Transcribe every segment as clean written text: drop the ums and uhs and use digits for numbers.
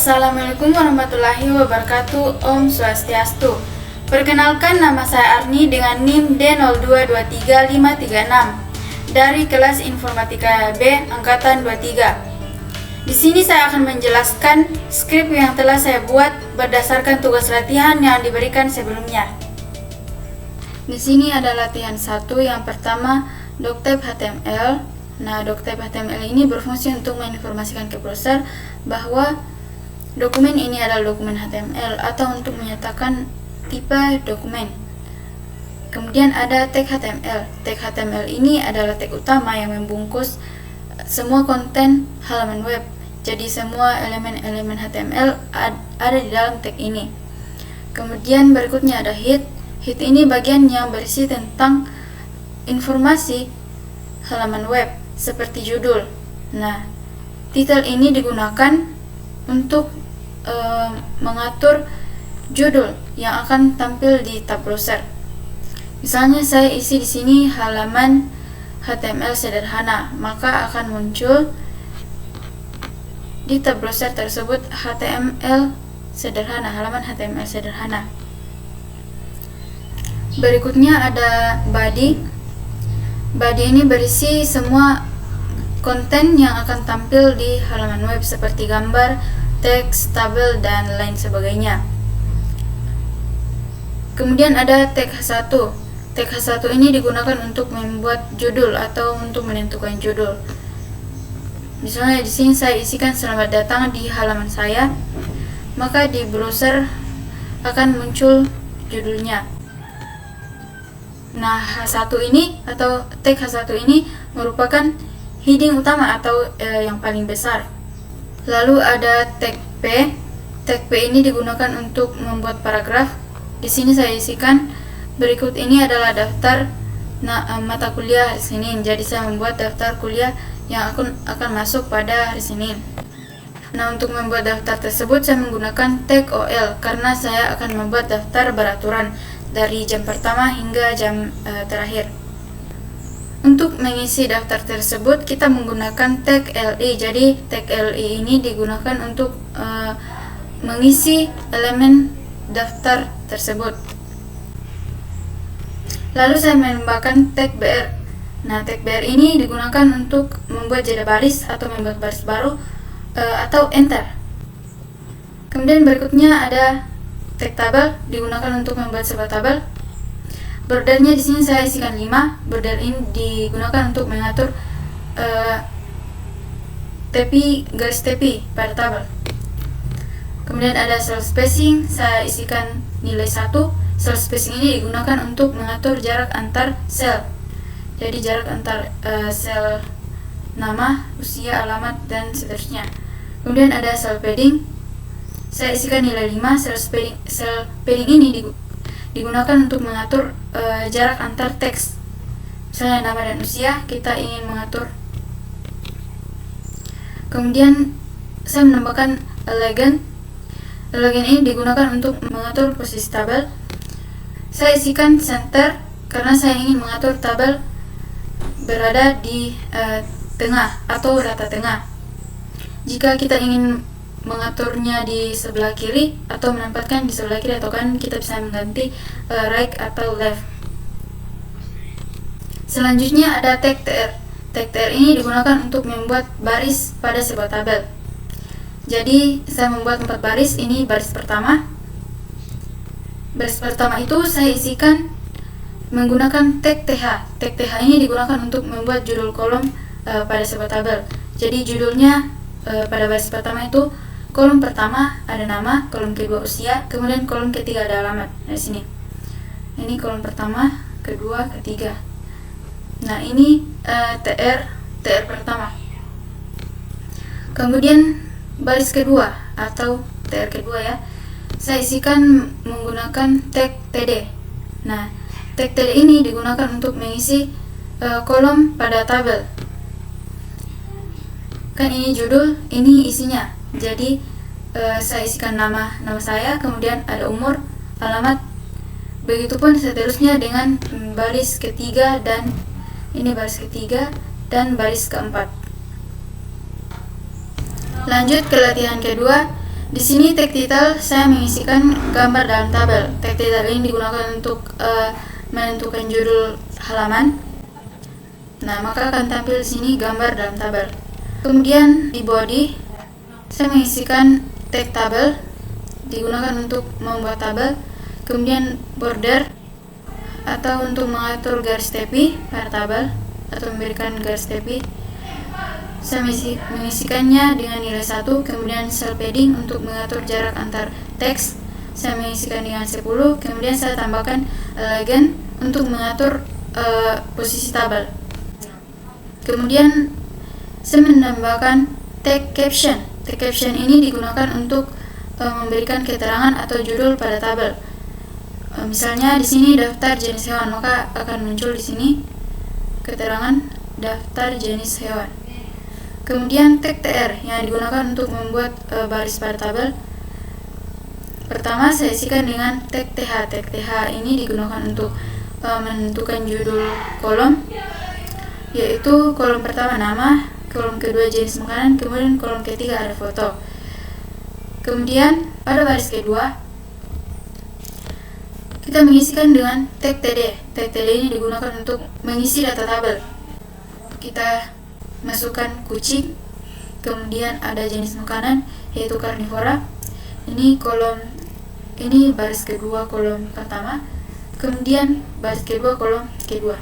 Assalamualaikum warahmatullahi wabarakatuh. Om Swastiastu. Perkenalkan, nama saya Arni dengan NIM D0223536 dari kelas Informatika B angkatan 23. Di sini saya akan menjelaskan skrip yang telah saya buat berdasarkan tugas latihan yang diberikan sebelumnya. Di sini ada latihan 1 yang pertama, Doctype HTML. Nah, Doctype HTML ini berfungsi untuk menginformasikan ke browser bahwa dokumen ini adalah dokumen HTML atau untuk menyatakan tipe dokumen. Kemudian ada tag HTML. Tag HTML ini adalah tag utama yang membungkus semua konten halaman web. Jadi semua elemen-elemen HTML ada di dalam tag ini. Kemudian berikutnya ada head. Head ini bagian yang berisi tentang informasi halaman web seperti judul. Nah, title ini digunakan untuk mengatur judul yang akan tampil di tab browser. Misalnya saya isi di sini halaman HTML sederhana, maka akan muncul di tab browser tersebut HTML sederhana, halaman HTML sederhana. Berikutnya ada body. Body ini berisi semua konten yang akan tampil di halaman web seperti gambar, teks, tabel, dan lain sebagainya. Kemudian ada tag H1. Tag H1 ini digunakan untuk membuat judul atau untuk menentukan judul. Misalnya di sini saya isikan selamat datang di halaman saya, maka di browser akan muncul judulnya. Nah, H1 ini atau tag H1 ini merupakan heading utama atau yang paling besar. Lalu ada tag P. Tag P ini digunakan untuk membuat paragraf. Di sini saya isikan berikut ini adalah daftar mata kuliah hari Senin. Jadi saya membuat daftar kuliah yang akan masuk pada hari Senin. Nah, untuk membuat daftar tersebut saya menggunakan tag OL karena saya akan membuat daftar beraturan dari jam pertama hingga jam terakhir. Untuk mengisi daftar tersebut kita menggunakan tag LI. Jadi tag LI ini digunakan untuk mengisi elemen daftar tersebut. Lalu saya menambahkan tag BR. Nah, tag BR ini digunakan untuk membuat jeda baris atau membuat baris baru atau enter. Kemudian berikutnya ada tag tabel, digunakan untuk membuat sebuah tabel. Bordernya di sini saya isikan 5. Border ini digunakan untuk mengatur garis tepi pada tabel. Kemudian ada cell spacing, saya isikan nilai 1. Cell spacing ini digunakan untuk mengatur jarak antar sel. Jadi jarak antar sel nama, usia, alamat, dan seterusnya. Kemudian ada cell padding, saya isikan nilai 5. Cell padding ini digunakan untuk mengatur jarak antar teks. Misalnya nama dan usia, kita ingin mengatur. Kemudian saya menambahkan elegant. Elegant ini digunakan untuk mengatur posisi tabel. Saya isikan center karena saya ingin mengatur tabel berada di tengah atau rata tengah. Jika kita ingin mengaturnya di sebelah kiri atau menempatkan di sebelah kiri atau kanan, kita bisa mengganti right atau left. Selanjutnya ada tag TR. Tag TR ini digunakan untuk membuat baris pada sebuah tabel. Jadi saya membuat 4 baris. Ini baris pertama. Baris pertama itu saya isikan menggunakan tag TH. Tag TH ini digunakan untuk membuat judul kolom pada sebuah tabel. Jadi judulnya pada baris pertama itu kolom pertama ada nama, kolom kedua usia, kemudian kolom ketiga ada alamat. Di sini. Ini kolom pertama, kedua, ketiga. Nah, ini TR pertama. Kemudian baris kedua atau TR kedua ya. Saya isikan menggunakan tag TD. Nah, tag TD ini digunakan untuk mengisi kolom pada tabel. Kan ini judul, ini isinya. Jadi saya isikan nama saya, kemudian ada umur, alamat. Begitupun seterusnya dengan baris ketiga dan ini baris ketiga dan baris keempat. Lanjut ke latihan kedua. Di sini tag title saya mengisikan gambar dalam tabel. Tag title ini digunakan untuk menentukan judul halaman. Nah, maka akan tampil di sini gambar dalam tabel. Kemudian di body saya mengisikan tag tabel, digunakan untuk membuat tabel. Kemudian border atau untuk mengatur garis tepi pada tabel atau memberikan garis tepi. Saya mengisikannya dengan nilai 1. Kemudian cell padding untuk mengatur jarak antar teks saya mengisikan dengan 10. Kemudian saya tambahkan legend untuk mengatur posisi tabel. Kemudian saya menambahkan tag caption. Tag caption ini digunakan untuk memberikan keterangan atau judul pada tabel. Misalnya di sini daftar jenis hewan, maka akan muncul di sini keterangan daftar jenis hewan. Kemudian tag tr yang digunakan untuk membuat baris pada tabel. Pertama saya isikan dengan tag th. Tag th ini digunakan untuk menentukan judul kolom, yaitu kolom pertama nama, kolom kedua jenis makanan, kemudian kolom ketiga ada foto. Kemudian pada baris kedua kita mengisikan dengan tag td. Tag td ini digunakan untuk mengisi data tabel. Kita masukkan kucing, kemudian ada jenis makanan yaitu karnivora. Ini baris kedua kolom pertama, kemudian baris kedua kolom kedua.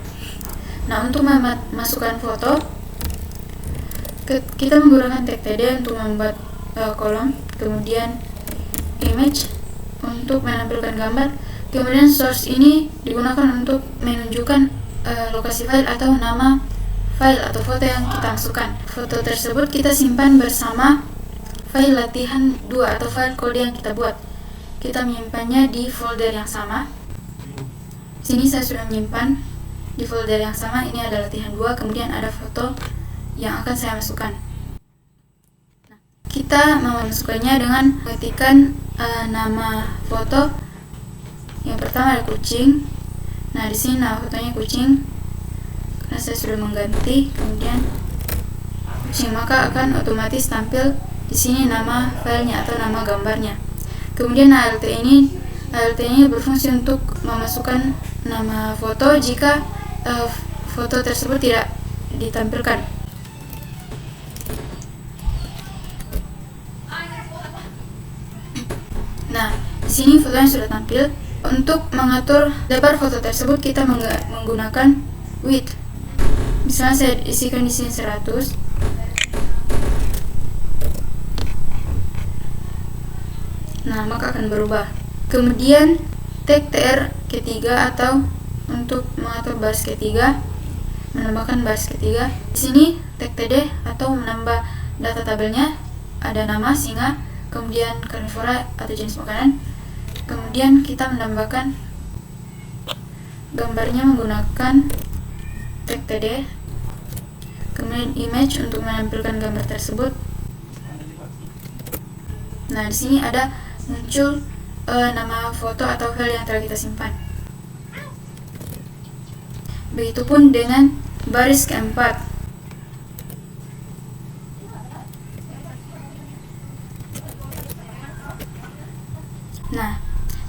Nah, untuk memasukkan foto kita menggunakan tag td untuk membuat kolom, kemudian image untuk menampilkan gambar, kemudian source ini digunakan untuk menunjukkan lokasi file atau nama file atau foto yang kita masukkan. Foto tersebut kita simpan bersama file latihan 2 atau file kode yang kita buat. Kita menyimpannya di folder yang sama. Sini saya sudah menyimpan di folder yang sama. Ini ada latihan 2, kemudian ada foto yang akan saya masukkan. Nah, kita memasukkannya dengan mengetikkan nama foto. Yang pertama ada kucing. Nah, di sini nama fotonya kucing. Karena saya sudah mengganti, kemudian kucing, maka akan otomatis tampil di sini nama filenya atau nama gambarnya. Kemudian alt ini berfungsi untuk memasukkan nama foto jika foto tersebut tidak ditampilkan. Nah, di sini fotonya sudah tampil. Untuk mengatur lebar foto tersebut kita menggunakan width. Misalnya saya isikan di sini 100. Nah, maka akan berubah. Kemudian tag tr ketiga atau untuk mengatur baris ketiga, menambahkan baris ketiga. Di sini tag td atau menambah data tabelnya, ada nama singa, kemudian karnivora atau jenis makanan. Kemudian kita menambahkan gambarnya menggunakan tag td, kemudian image untuk menampilkan gambar tersebut. Nah, di sini ada muncul nama foto atau file yang telah kita simpan. Begitupun dengan baris keempat. Nah,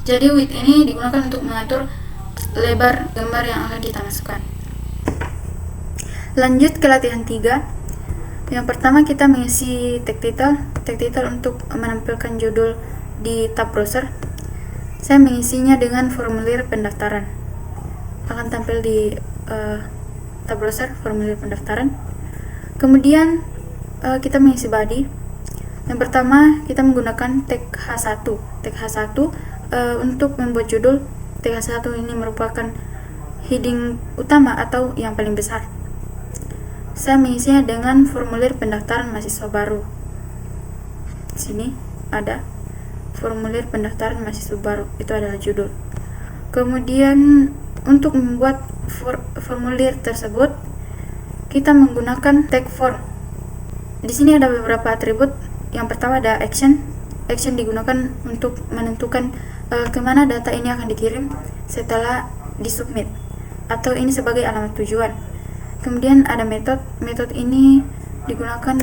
jadi width ini digunakan untuk mengatur lebar gambar yang akan kita masukkan. Lanjut ke latihan 3. Yang pertama kita mengisi tag title untuk menampilkan judul di tab browser. Saya mengisinya dengan formulir pendaftaran. Akan tampil di tab browser formulir pendaftaran. Kemudian kita mengisi body. Yang pertama kita menggunakan tag H1. Tag H1 untuk membuat judul. Tag H1 ini merupakan heading utama atau yang paling besar. Saya mengisinya dengan formulir pendaftaran mahasiswa baru. Di sini ada formulir pendaftaran mahasiswa baru, itu adalah judul. Kemudian untuk membuat formulir tersebut kita menggunakan tag form. Di sini ada beberapa atribut. Yang pertama ada action. Action digunakan untuk menentukan kemana data ini akan dikirim setelah disubmit, atau ini sebagai alamat tujuan. Kemudian ada method. Method ini digunakan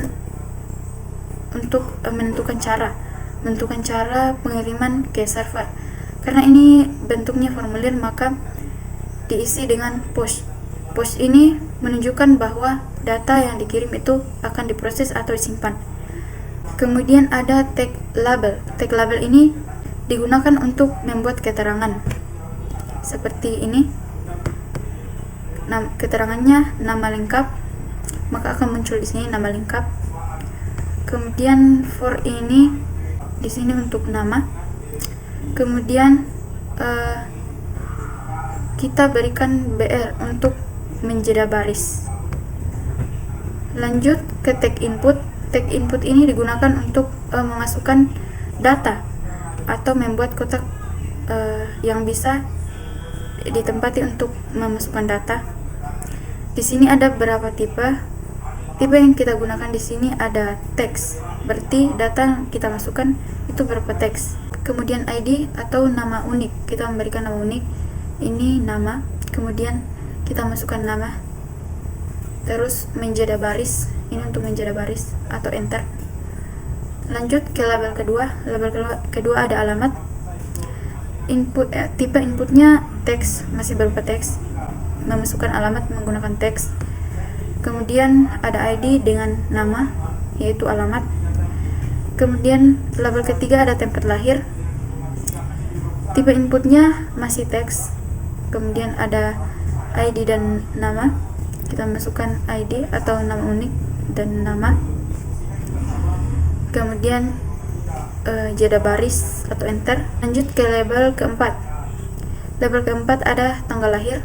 untuk menentukan cara. menentukan cara pengiriman ke server. Karena ini bentuknya formulir, maka diisi dengan post. Post ini menunjukkan bahwa data yang dikirim itu akan diproses atau disimpan. Kemudian ada tag label. Tag label ini digunakan untuk membuat keterangan seperti ini. Keterangannya nama lengkap, maka akan muncul di sini nama lengkap. Kemudian for ini di sini untuk nama. Kemudian kita berikan BR untuk menjeda baris. Lanjut ke tag input. Tag input ini digunakan untuk memasukkan data atau membuat kotak yang bisa ditempati untuk memasukkan data. Di sini ada beberapa tipe. Tipe yang kita gunakan di sini ada teks, berarti data yang kita masukkan itu berupa teks. Kemudian ID atau nama unik, kita memberikan nama unik. Ini nama, kemudian kita masukkan nama. Terus menjeda baris, ini untuk menjeda baris atau enter. Lanjut ke label kedua. Label kedua ada alamat. Tipe inputnya teks, masih berupa teks. Memasukkan alamat menggunakan teks. Kemudian ada ID dengan nama, yaitu alamat. Kemudian label ketiga ada tempat lahir. Tipe inputnya masih teks. Kemudian ada ID dan nama. Kita masukkan ID atau nama unik dan nama. Kemudian jeda baris atau enter. Lanjut ke label keempat. Label keempat ada tanggal lahir.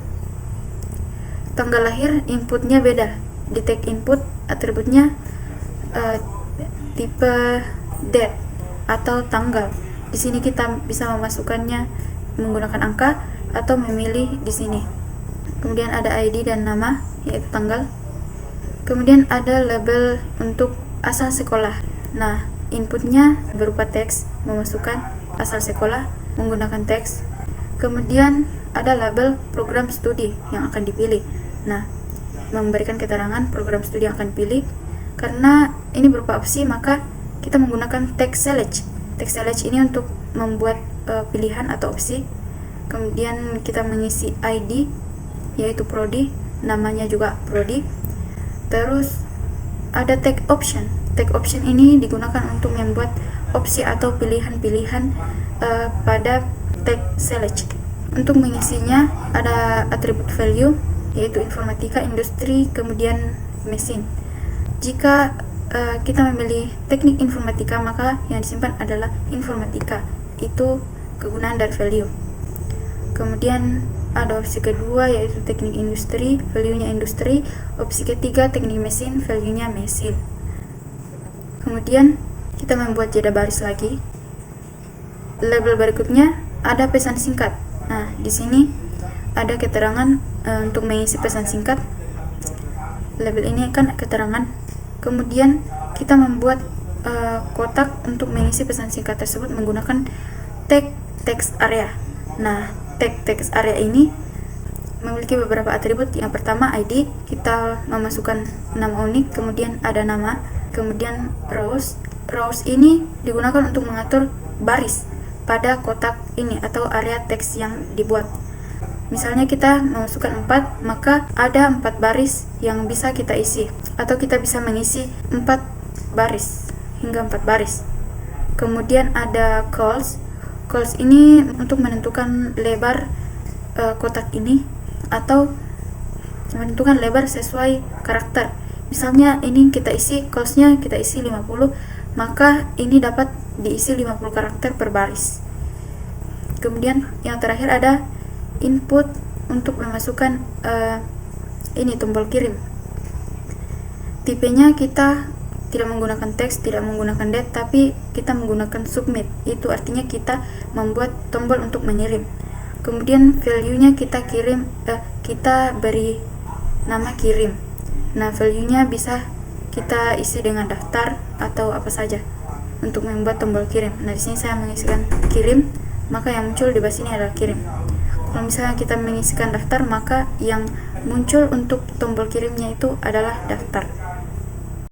Tanggal lahir inputnya beda. Di tag input atributnya tipe date atau tanggal. Di sini kita bisa memasukkannya menggunakan angka atau memilih di sini. Kemudian ada ID dan nama, yaitu tanggal. Kemudian ada label untuk asal sekolah. Nah, inputnya berupa teks, memasukkan asal sekolah menggunakan teks. Kemudian ada label program studi yang akan dipilih. Nah, memberikan keterangan program studi yang akan dipilih. Karena ini berupa opsi, maka kita menggunakan text select. Text select ini untuk membuat pilihan atau opsi. Kemudian kita mengisi ID, yaitu prodi, namanya juga prodi. Terus ada tag option. Tag option ini digunakan untuk membuat opsi atau pilihan-pilihan pada tag select. Untuk mengisinya ada atribut value, yaitu informatika, industri, kemudian mesin. Jika kita memilih teknik informatika, maka yang disimpan adalah informatika. Itu kegunaan dari value. Kemudian ada opsi kedua, yaitu teknik industri, value-nya industri. Opsi ketiga teknik mesin, value-nya mesin. Kemudian kita membuat jeda baris lagi. Label berikutnya ada pesan singkat. Nah, di sini ada keterangan untuk mengisi pesan singkat. Label ini kan keterangan. Kemudian kita membuat kotak untuk mengisi pesan singkat tersebut menggunakan tag text area. Nah, tag text area ini memiliki beberapa atribut. Yang pertama ID, kita memasukkan nama unik, kemudian ada nama, kemudian rows. Rows ini digunakan untuk mengatur baris pada kotak ini atau area teks yang dibuat. Misalnya kita memasukkan 4, maka ada 4 baris yang bisa kita isi, atau kita bisa mengisi 4 baris hingga 4 baris. Kemudian ada calls. Calls ini untuk menentukan lebar kotak ini atau menentukan lebar sesuai karakter. Misalnya ini kita isi callsnya kita isi 50, maka ini dapat diisi 50 karakter per baris. Kemudian yang terakhir ada input untuk memasukkan ini tombol kirim. Tipenya kita tidak menggunakan teks, tidak menggunakan date, tapi kita menggunakan submit. Itu artinya kita membuat tombol untuk mengirim. Kemudian value-nya kita kirim, kita beri nama kirim. Nah, value-nya bisa kita isi dengan daftar atau apa saja untuk membuat tombol kirim. Nah, di sini saya mengisikan kirim, maka yang muncul di bawah sini adalah kirim. Kalau misalnya kita mengisikan daftar, maka yang muncul untuk tombol kirimnya itu adalah daftar.